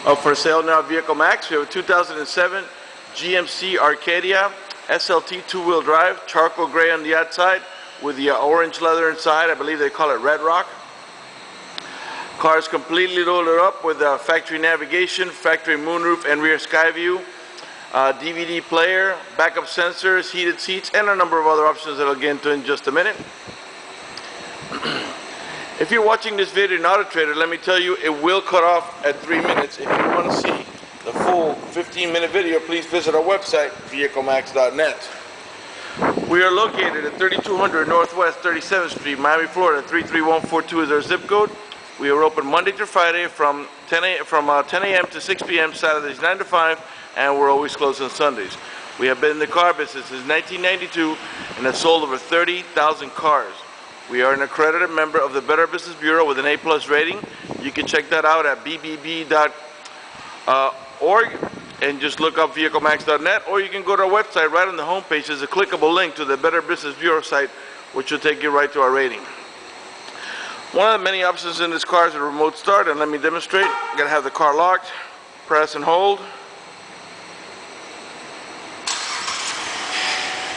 Up for sale now, Vehicle Max. We have a 2007 GMC Arcadia SLT two-wheel drive, charcoal gray on the outside with the orange leather inside. I believe they call it Red Rock. Car is completely loaded up with factory navigation, factory moonroof and rear sky view, DVD player, backup sensors, heated seats, and a number of other options that I'll get into in just a minute. If you're watching this video in Auto Trader, let me tell you, it will cut off at 3 minutes. If you want to see the full 15-minute video, please visit our website, vehiclemax.net. We are located at 3200 Northwest 37th Street, Miami, Florida. 33142 is our zip code. We are open Monday through Friday from 10 a.m. to 6 p.m., Saturdays 9 to 5, and we're always closed on Sundays. We have been in the car business since 1992 and have sold over 30,000 cars. We are an accredited member of the Better Business Bureau with an A+ rating. You can check that out at bbb.org and just look up vehiclemax.net, or you can go to our website. Right on the homepage there's a clickable link to the Better Business Bureau site, which will take you right to our rating. One of the many options in this car is a remote start, and let me demonstrate. I'm going to have the car locked, press and hold.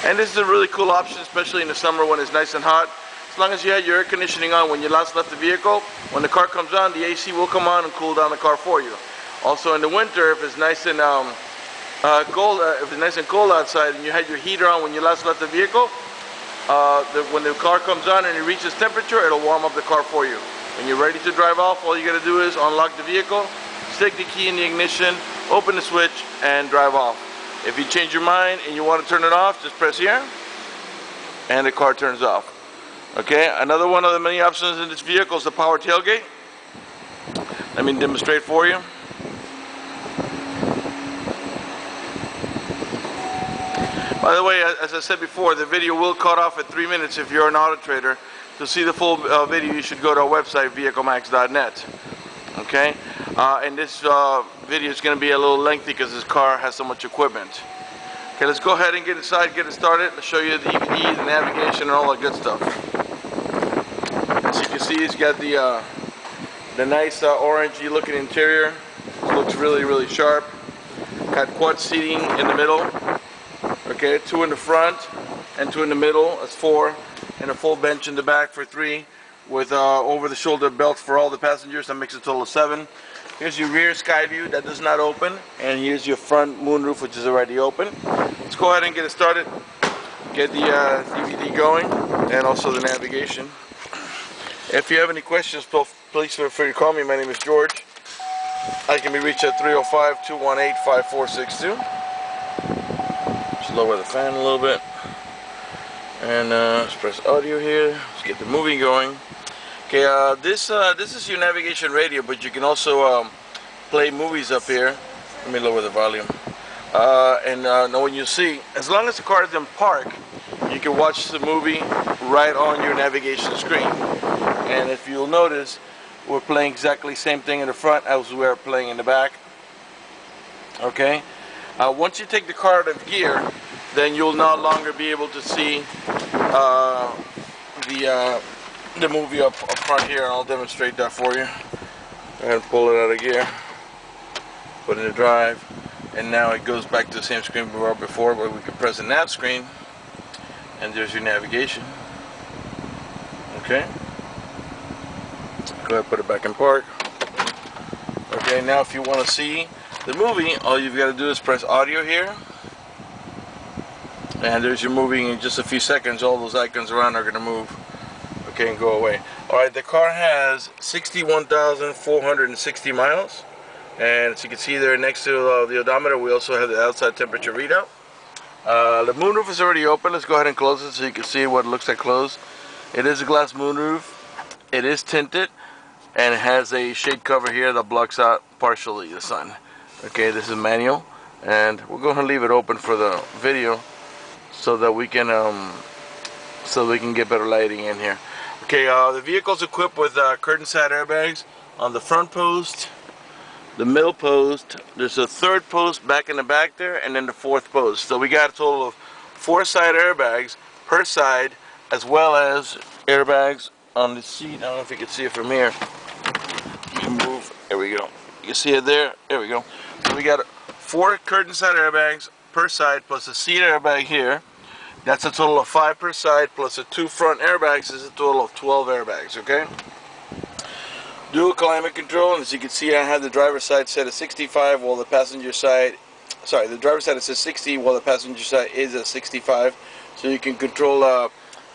And this is a really cool option, especially in the summer when it's nice and hot. As long as you had your air conditioning on when you last left the vehicle, when the car comes on, the AC will come on and cool down the car for you. Also in the winter, if it's nice and cold outside, and you had your heater on when you last left the vehicle, when the car comes on and it reaches temperature, it'll warm up the car for you. When you're ready to drive off, all you got to do is unlock the vehicle, stick the key in the ignition, open the switch, and drive off. If you change your mind and you want to turn it off, just press here, and the car turns off. Okay, another one of the many options in this vehicle is the power tailgate. Let me demonstrate for you. By the way, as I said before, the video will cut off at 3 minutes. If you're an Auto Trader, to see the full video, you should go to our website, vehiclemax.net. Okay, and this video is going to be a little lengthy because this car has so much equipment. Okay, let's go ahead and get inside, get it started. I'll show you the DVD, the navigation, and all that good stuff. As you can see, it's got the nice orangey looking interior. It looks really sharp. Got quad seating in the middle. Okay, 2 in the front and 2 in the middle. That's 4, and a full bench in the back for 3, with over-the-shoulder belts for all the passengers. That makes a total of 7. Here's your rear sky view that does not open, and here's your front moonroof, which is already open. Let's go ahead and get it started. Get the DVD going, and also the navigation. If you have any questions, please feel free to call me. My name is George. I can be reached at 305-218-5462. Just lower the fan a little bit. And let's press audio here. Let's get the movie going. Okay, this is your navigation radio, but you can also play movies up here. Let me lower the volume. Now when you see, as long as the car is in park, you can watch the movie right on your navigation screen. And if you'll notice, we're playing exactly the same thing in the front as we're playing in the back. Okay. Once you take the car out of gear, then you'll no longer be able to see the movie up front here, and I'll demonstrate that for you. Go ahead and pull it out of gear, put it in the drive, and now it goes back to the same screen we were before, where we can press the nav screen, and there's your navigation. Okay. Go ahead and put it back in park. Okay, now if you want to see the movie, all you've got to do is press audio here, and there's your movie. In just a few seconds, all those icons around are going to move. Okay, and go away. Alright, the car has 61,460 miles, and as you can see there next to the odometer, we also have the outside temperature readout. The moonroof is already open. Let's go ahead and close it so you can see what it looks like closed. It is a glass moonroof. It is tinted, and it has a shade cover here that blocks out partially the sun. Okay, this is manual, and we'll go ahead and leave it open for the video so that we can get better lighting in here. Okay, the vehicle's equipped with curtain side airbags on the front post, the middle post. There's a third post back in the back there, and then the fourth post. So we got a total of 4 side airbags per side, as well as airbags on the seat. I don't know if you can see it from here. You can move. There we go. You see it there? There we go. So we got 4 curtain side airbags per side plus a seat airbag here. That's a total of 5 per side plus the 2 front airbags is a total of 12 airbags, okay? Dual climate control, and as you can see I have the driver's side set at 65 while the passenger side, sorry, the driver's side is at 60 while the passenger side is at 65. So you can control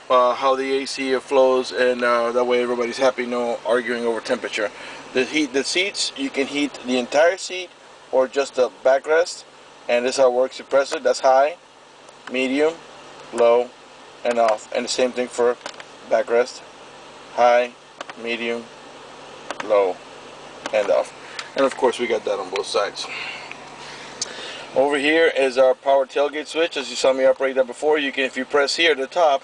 how the AC flows, and that way everybody's happy, no arguing over temperature. The seats, you can heat the entire seat or just the backrest, and this is how it works. You press it, that's high, medium, low, and off. And the same thing for backrest, high, medium, low, and off. And of course we got that on both sides. Over here is our power tailgate switch. As you saw me operate that before, you can, if you press here at the top,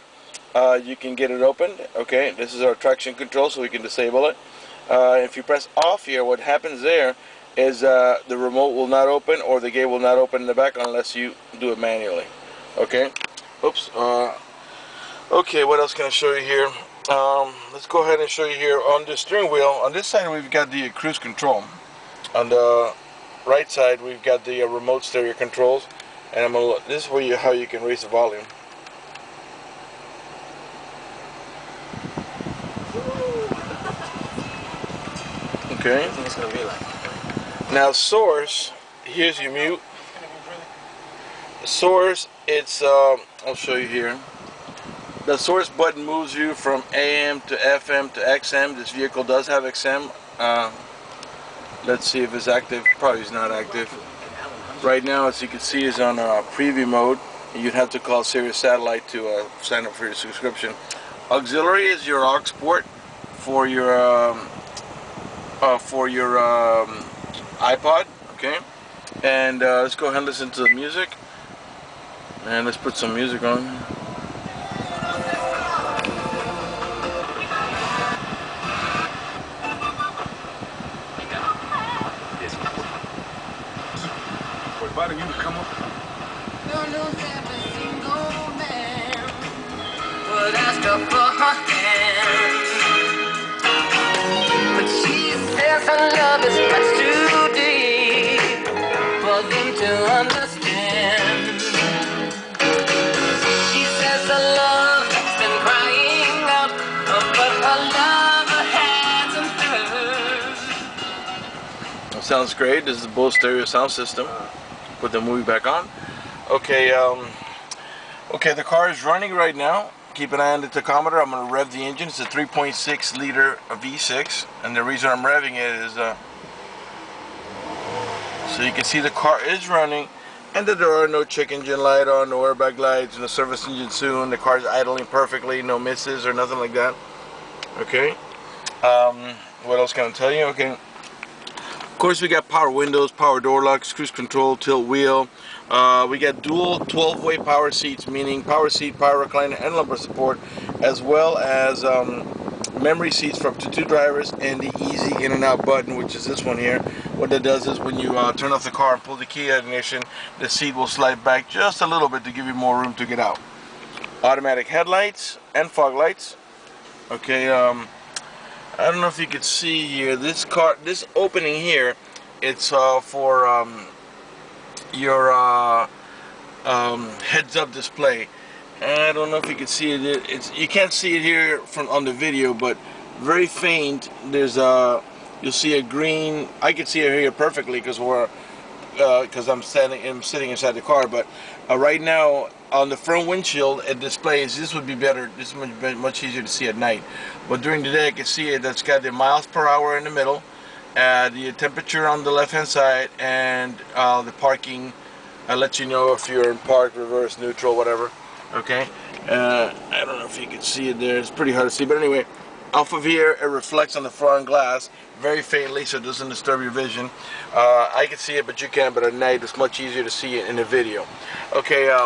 you can get it opened. Okay, this is our traction control, so we can disable it. If you press off here, what happens there is the remote will not open, or the gate will not open in the back unless you do it manually. Okay. Oops. Okay, what else can I show you here? Let's go ahead and show you here on the steering wheel. On this side we've got the cruise control. On the right side we've got the remote stereo controls, and this is where how you can raise the volume. Okay. Now source, here's your mute. Source, it's I'll show you here. The source button moves you from AM to FM to XM. This vehicle does have XM. Let's see if it's active. Probably is not active. Right now, as you can see, is on preview mode. You'd have to call Sirius Satellite to sign up for your subscription. Auxilary is your aux port for your iPod. Okay, and let's go ahead and listen to the music. And let's put some music on. You to come up. Every single man would ask her for her hand, but she says her love is much too deep for them to understand. She says her love has been crying out, but her lover hasn't heard. That sounds great. This is the BOSE stereo sound system. Put the movie back on. Okay, okay, the car is running right now. Keep an eye on the tachometer. I'm going to rev the engine. It's a 3.6 liter V6, and the reason I'm revving it is so you can see the car is running, and that there are no check engine light on, no airbag lights, no service engine soon. The car is idling perfectly, no misses or nothing like that. Okay. What else can I tell you? Okay. Of course, we got power windows, power door locks, cruise control, tilt wheel. We got dual 12-way power seats, meaning power seat, power recliner, and lumbar support, as well as memory seats for up to 2 drivers, and the easy in and out button, which is this one here. What that does is when you turn off the car and pull the key out of ignition, the seat will slide back just a little bit to give you more room to get out. Automatic headlights and fog lights. Okay. I don't know if you could see here, this opening here, it's for your heads-up display. And I don't know if you can see it. You can't see it here on the video, but very faint. There's you'll see a green. I can see it here perfectly because I'm sitting inside the car. But right now, on the front windshield, it displays. This would be better. This is much easier to see at night. But during the day, I can see it. That's got the miles per hour in the middle, the temperature on the left-hand side, and the parking. I'll let you know if you're in park, reverse, neutral, whatever. Okay. I don't know if you can see it there. It's pretty hard to see. But anyway, off of here, it reflects on the front glass very faintly, so it doesn't disturb your vision. I can see it, but you can't. But at night, it's much easier to see it in the video. Okay.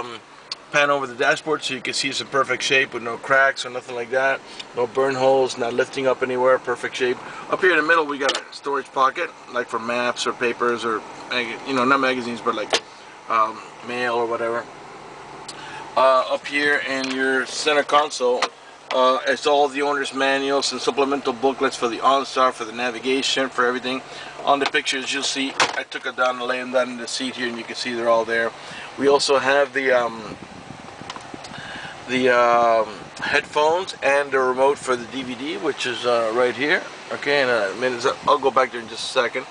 Pan over the dashboard so you can see it's in perfect shape with no cracks or nothing like that. No burn holes, not lifting up anywhere, perfect shape. Up here in the middle we got a storage pocket, like for maps or papers or, you know, not magazines, but like mail or whatever. Up here in your center console, it's all the owner's manuals and supplemental booklets for the OnStar, for the navigation, for everything. On the pictures you'll see I took it down and laid them down in the seat here, and you can see they're all there. We also have the headphones and the remote for the DVD, which is right here. Okay, in a minute, I'll go back there in just a second.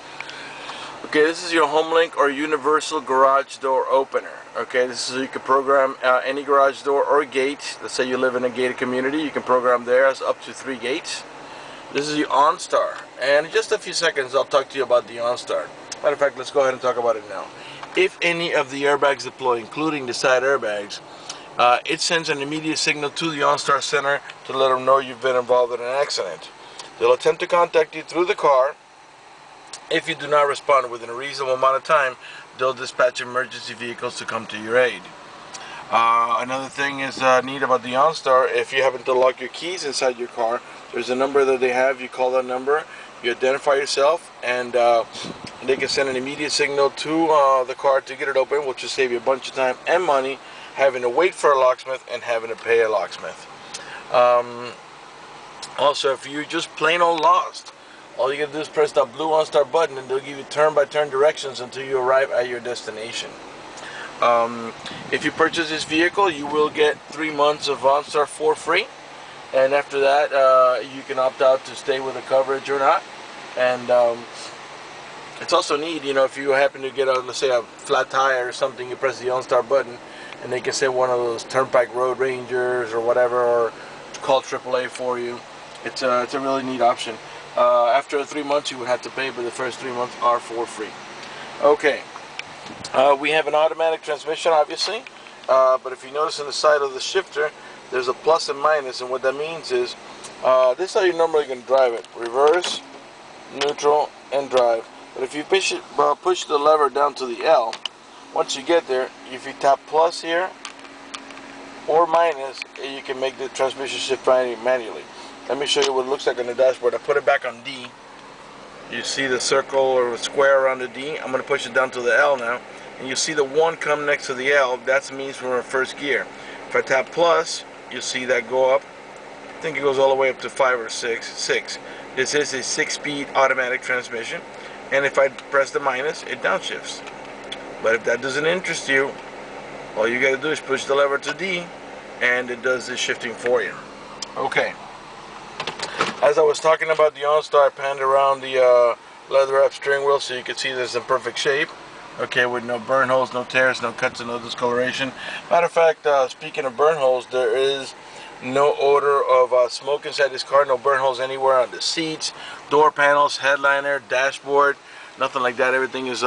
Okay, this is your home link or universal garage door opener. Okay, this is so you can program any garage door or gate. Let's say you live in a gated community, you can program there as up to 3 gates. This is your OnStar, and in just a few seconds I'll talk to you about the OnStar. Matter of fact, let's go ahead and talk about it now. If any of the airbags deploy, including the side airbags, it sends an immediate signal to the OnStar center to let them know you've been involved in an accident. They'll attempt to contact you through the car. If you do not respond within a reasonable amount of time, they'll dispatch emergency vehicles to come to your aid. Another thing is neat about the OnStar, if you happen to lock your keys inside your car, there's a number that they have. You call that number, you identify yourself, and they can send an immediate signal to the car to get it open, which will save you a bunch of time and money having to wait for a locksmith and having to pay a locksmith. Also, if you're just plain old lost, all you gotta do is press that blue OnStar button, and they'll give you turn-by-turn directions until you arrive at your destination. If you purchase this vehicle, you will get 3 months of OnStar for free, and after that you can opt out to stay with the coverage or not. And it's also neat, you know, if you happen to get a, let's say, a flat tire or something, you press the OnStar button and they can send one of those Turnpike Road Rangers or whatever, or call AAA for you. It's a really neat option. After 3 months you would have to pay, but the first 3 months are for free. Okay, we have an automatic transmission, obviously, but if you notice on the side of the shifter there's a plus and minus, and what that means is this is how you're normally going to drive it: reverse, neutral, and drive. But if you push the lever down to the L, once you get there, if you tap plus here or minus, you can make the transmission shift manually. Let me show you what it looks like on the dashboard. I put it back on D. You see the circle or square around the D. I'm going to push it down to the L now, and you see the 1 come next to the L. That means we're in first gear. If I tap plus, you'll see that go up. I think it goes all the way up to 5 or 6. This is a 6-speed automatic transmission, and if I press the minus, it downshifts. But if that doesn't interest you, all you got to do is push the lever to D, and it does the shifting for you. Okay. As I was talking about the OnStar, I panned around the leather wrap steering wheel so you can see that it's in perfect shape. Okay, with no burn holes, no tears, no cuts, and no discoloration. Matter of fact, speaking of burn holes, there is no odor of smoke inside this car. No burn holes anywhere on the seats, door panels, headliner, dashboard, nothing like that. Everything is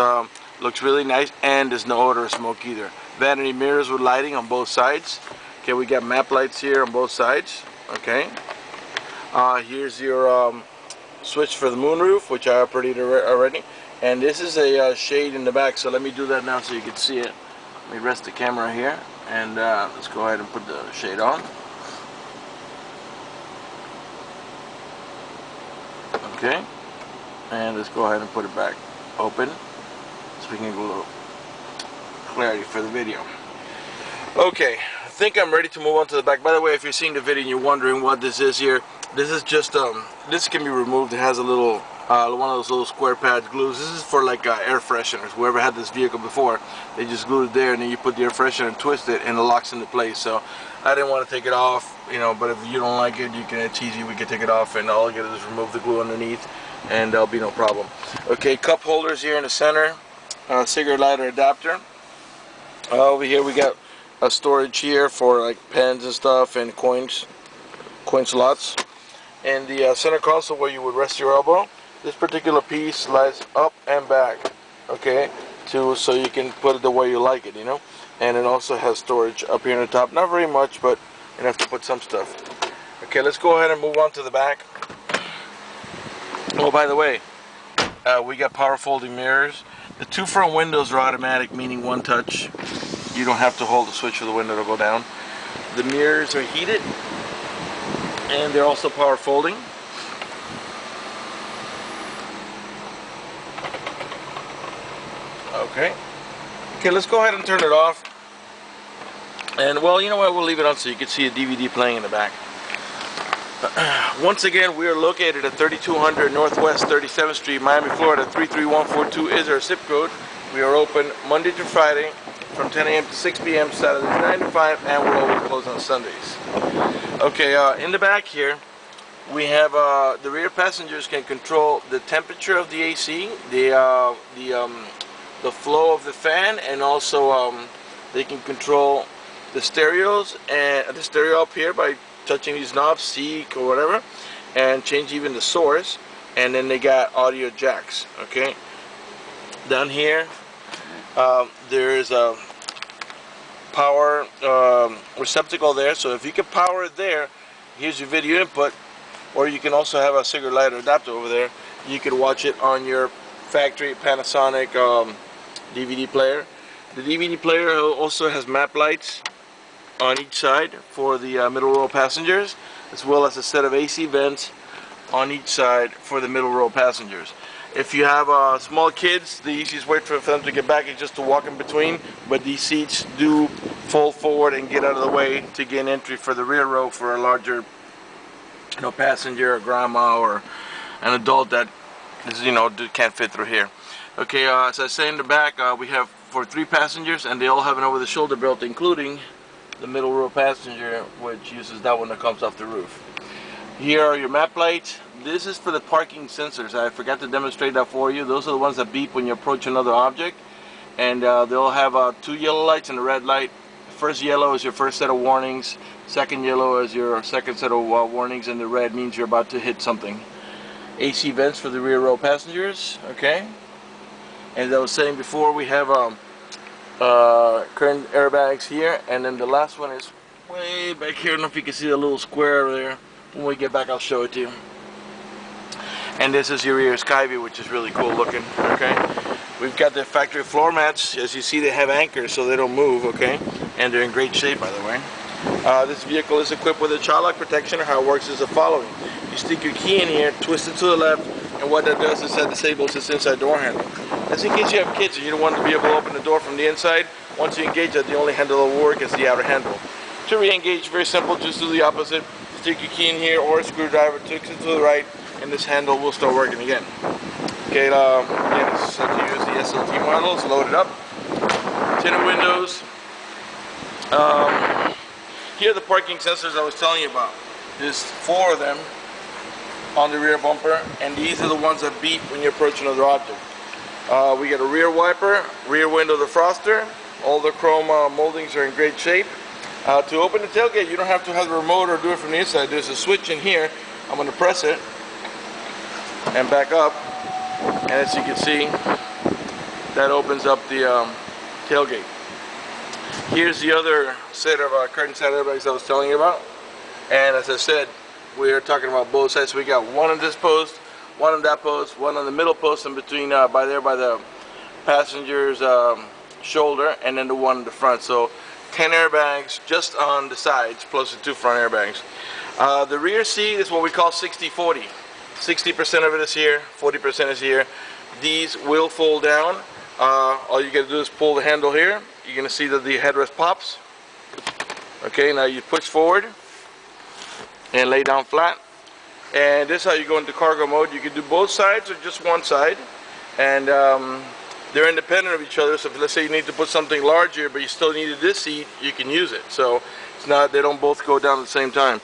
looks really nice, and there's no odor of smoke either. Vanity mirrors with lighting on both sides. Okay, we got map lights here on both sides. Okay. Here's your switch for the moonroof, which I operated already, and this is a shade in the back, so let me do that now so you can see it. Let me rest the camera here, and let's go ahead and put the shade on. Okay, and let's go ahead and put it back open so we can get a little clarity for the video. Okay, I think I'm ready to move on to the back. By the way, if you're seeing the video and you're wondering what this is here, this is just this can be removed. It has a little one of those little square pad glues. This is for like air fresheners. Whoever had this vehicle before, they just glued it there, and then you put the air freshener and twist it, and it locks into place. So I didn't want to take it off, you know, but if you don't like it, you can, it's easy, we can take it off, and all you gotta do is remove the glue underneath, and there'll be no problem. Okay, cup holders here in the center, cigarette lighter adapter. Over here we got a storage here for like pens and stuff, and coin slots. And the center console where you would rest your elbow, this particular piece slides up and back, okay, so you can put it the way you like it, you know. And it also has storage up here on the top, not very much, but you have to put some stuff. Okay, let's go ahead and move on to the back. Oh, by the way, we got power folding mirrors. The 2 front windows are automatic, meaning one touch. You don't have to hold the switch for the window to go down. The mirrors are heated, and they're also power folding. Okay. Okay, let's go ahead and turn it off. And well, you know what, we'll leave it on so you can see a DVD playing in the back. Once again, we are located at 3200 Northwest 37th Street, Miami, Florida. 33142 is our zip code. We are open Monday to Friday from 10 a.m. to 6 p.m. Saturdays 9 to 5, and we're always closed on Sundays. Okay, in the back here, we have the rear passengers can control the temperature of the AC, the flow of the fan, and also they can control the stereos and the stereo up here by touching these knobs, seek or whatever, and change even the source. And then they got audio jacks. Okay, down here there's a power receptacle there, so if you can power it there, here's your video input. Or you can also have a cigarette lighter adapter over there. You can watch it on your factory Panasonic DVD player. The DVD player also has map lights on each side for the middle row passengers, as well as a set of AC vents on each side for the middle row passengers. If you have small kids, the easiest way for them to get back is just to walk in between, but these seats do fold forward and get out of the way to gain entry for the rear row for a larger passenger, or grandma, or an adult that is, can't fit through here. Okay, as I say, in the back we have for 3 passengers, and they all have an over-the-shoulder belt, including the middle row passenger, which uses that one that comes off the roof. Here are your map lights. This is for the parking sensors. I forgot to demonstrate that for you. Those are the ones that beep when you approach another object, and they'll have 2 yellow lights and a red light. First yellow is your first set of warnings, second yellow is your second set of warnings, and the red means you're about to hit something. AC vents for the rear row passengers. Okay, and as I was saying before, we have current airbags here, and then the last one is way back here. I don't know if you can see the little square there. When we get back, I'll show it to you. And this is your rear Skyview, which is really cool looking. Okay, we've got the factory floor mats. As you see, they have anchors so they don't move. Okay, and they're in great shape, by the way. This vehicle is equipped with a child lock protection. How it works is the following: you stick your key in here, twist it to the left, and what that does is that disables this inside door handle. That's in case you have kids and you don't want to be able to open the door from the inside. Once you engage that, the only handle that will work is the outer handle. To re-engage, very simple, just do the opposite. Stick your key in here or a screwdriver, twist it to the right, and this handle will start working again. Okay, again, this is set to use the SLT model. It's loaded up. Tinted windows. Here are the parking sensors I was telling you about. There's 4 of them on the rear bumper, and these are the ones that beep when you approach another object. We got a rear wiper, rear window defroster. All the chrome moldings are in great shape. To open the tailgate, you don't have to have the remote or do it from the inside. There's a switch in here. I'm going to press it and back up, and as you can see, that opens up the tailgate. Here's the other set of curtain side airbags I was telling you about, and as I said, we're talking about both sides. So we got one on this post, one on that post, one on the middle post, in between by the passenger's shoulder, and then the one in the front. So 10 airbags just on the sides, plus the 2 front airbags. The rear seat is what we call 60-40. 60% of it is here, 40% is here. These will fold down. All you got to do is pull the handle here. You're going to see that the headrest pops. Okay, now you push forward and lay down flat. And this is how you go into cargo mode. You can do both sides or just one side. And they're independent of each other. So if, let's say you need to put something larger, but you still needed this seat, you can use it. So it's not, they don't both go down at the same time.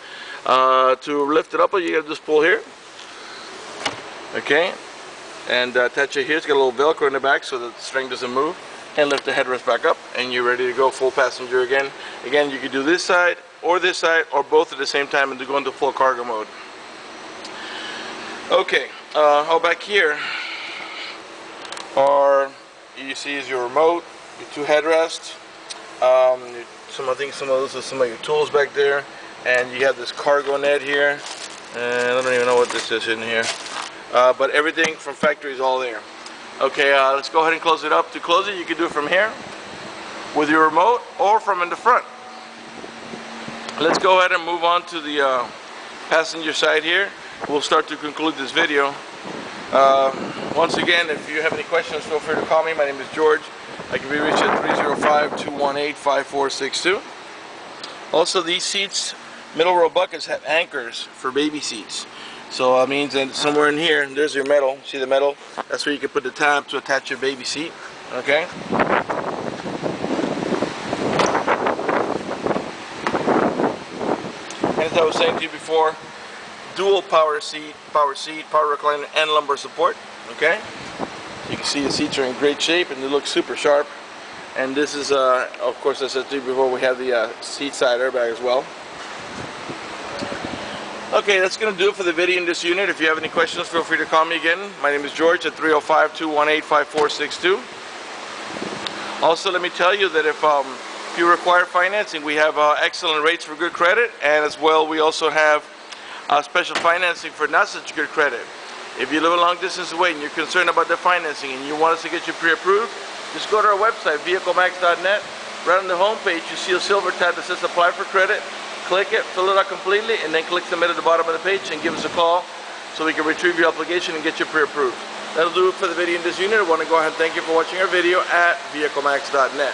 To lift it up, you got to just pull here. Okay, and attach it here. It's got a little Velcro in the back so that the string doesn't move. And lift the headrest back up, and you're ready to go full passenger again. Again, you can do this side, or both at the same time, and to go into full cargo mode. Okay, back here are, you see, is your remote, your 2 headrests. I think some of those are some of your tools back there, and you have this cargo net here, and I don't even know what this is in here. But everything from factory is all there. Okay, let's go ahead and close it up. To close it, you can do it from here with your remote or from in the front. Let's go ahead and move on to the passenger side here. We'll start to conclude this video. Once again, if you have any questions, feel free to call me. My name is George. I can be reached at 305-218-5462. Also, these seats Middle row buckets have anchors for baby seats. So that means that somewhere in here, there's your metal. See the metal? That's where you can put the tab to attach your baby seat. Okay? And as I was saying to you before, dual power seat, power recliner, and lumbar support. Okay? You can see the seats are in great shape and they look super sharp. And this is, of course, as I said to you before, we have the seat side airbag as well. Okay, that's going to do it for the video in this unit. If you have any questions, feel free to call me again. My name is George at 305-218-5462. Also, let me tell you that if you require financing, we have excellent rates for good credit, and as well, we also have special financing for not such good credit. If you live a long distance away and you're concerned about the financing and you want us to get you pre-approved, just go to our website, vehiclemax.net. Right on the home page, you see a silver tab that says apply for credit. Click it, fill it out completely, and then click submit at the bottom of the page and give us a call so we can retrieve your application and get you pre-approved. That'll do it for the video in this unit. I want to go ahead and thank you for watching our video at vehiclemax.net.